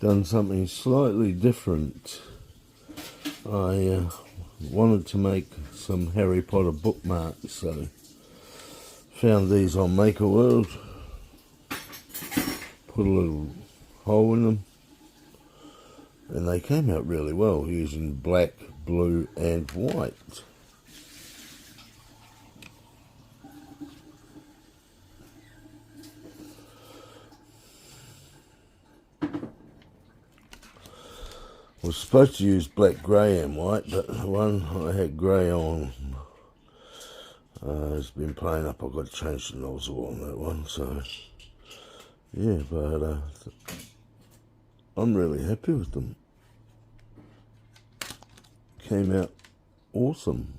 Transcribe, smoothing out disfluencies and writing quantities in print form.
done something slightly different. I wanted to make some Harry Potter bookmarks, so found these on MakerWorld, put a little hole in them, and they came out really well using black, blue and white. I was supposed to use black, grey and white, but the one I had grey on has been playing up. I've got to change the nozzle on that one, so yeah, but I'm really happy with them. Came out awesome.